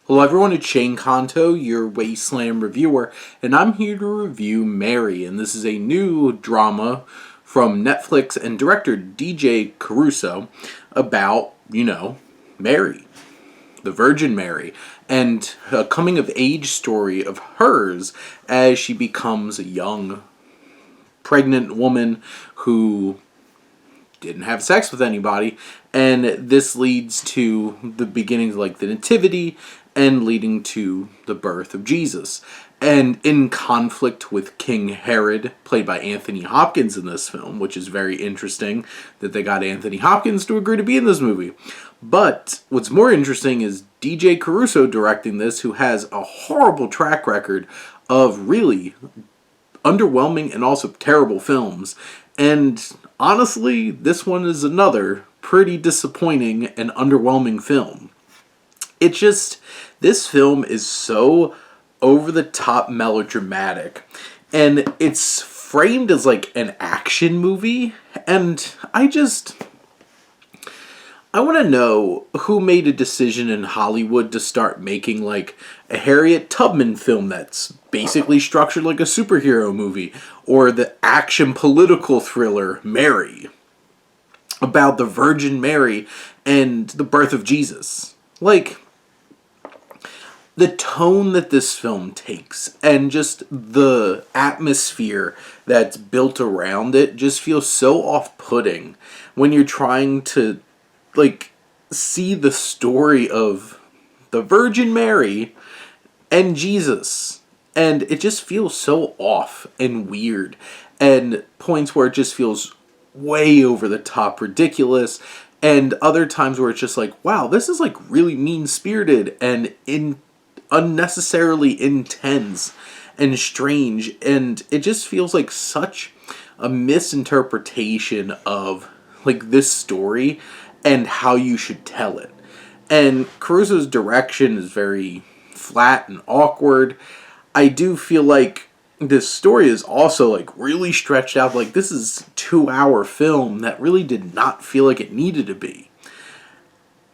Hello everyone, it's Shane Kanto, your Wasteland reviewer, and I'm here to review Mary, and this is a new drama from Netflix and director DJ Caruso about, Mary, the Virgin Mary, and a coming-of-age story of hers as she becomes a young, pregnant woman who didn't have sex with anybody, and this leads to the beginnings like the nativity and leading to the birth of Jesus. And in conflict with King Herod, played by Anthony Hopkins in this film, which is very interesting that they got Anthony Hopkins to agree to be in this movie. But what's more interesting is DJ Caruso directing this, who has a horrible track record of really underwhelming and also terrible films. And honestly, this one is another pretty disappointing and underwhelming film. This film is so over-the-top melodramatic, and it's framed as like an action movie, and I want to know who made a decision in Hollywood to start making like a Harriet Tubman film that's basically structured like a superhero movie, or the action political thriller Mary, about the Virgin Mary and the birth of Jesus. Like, the tone that this film takes and just the atmosphere that's built around it just feels so off-putting when you're trying to see the story of the Virgin Mary and Jesus. And it just feels so off and weird, and points where it just feels way over the top ridiculous, and other times where it's just like, wow, this is like really mean-spirited and unnecessarily intense and strange, and it just feels like such a misinterpretation of like this story and how you should tell it. And Caruso's direction is very flat and awkward. I do feel like this story is also like really stretched out. Like, this is a 2-hour film that really did not feel like it needed to be.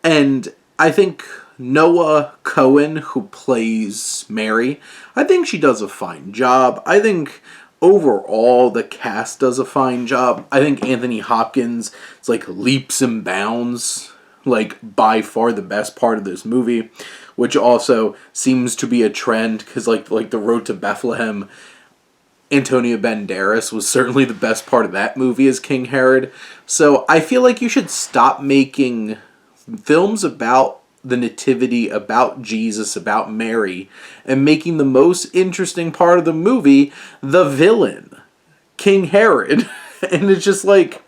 And I think Noah Cohen, who plays Mary, I think she does a fine job. I think overall the cast does a fine job. I think Anthony Hopkins is like leaps and bounds, like by far the best part of this movie, which also seems to be a trend because like the Road to Bethlehem, Antonio Banderas was certainly the best part of that movie as King Herod. So I feel like you should stop making films about the nativity, about Jesus, about Mary, and making the most interesting part of the movie the villain, King Herod. And it's just like,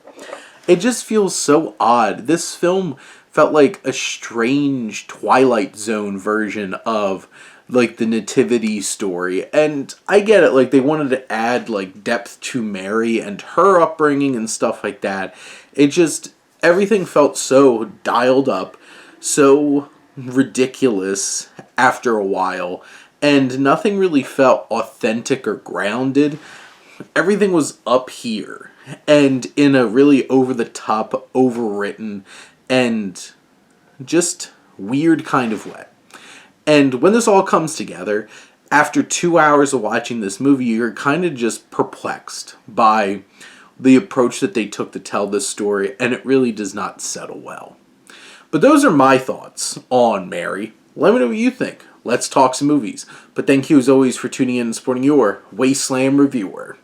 it just feels so odd. This film felt like a strange Twilight Zone version of like the nativity story. And I get it, like they wanted to add like depth to Mary and her upbringing and stuff like that. It just, everything felt so dialed up, so ridiculous after a while, and nothing really felt authentic or grounded. Everything was up here and in a really over-the-top, overwritten, and just weird kind of way. And when this all comes together, after 2 hours of watching this movie, you're kind of just perplexed by the approach that they took to tell this story, and it really does not settle well. But those are my thoughts on Mary. Let me know what you think. Let's talk some movies. But thank you as always for tuning in and supporting your Wasteland reviewer.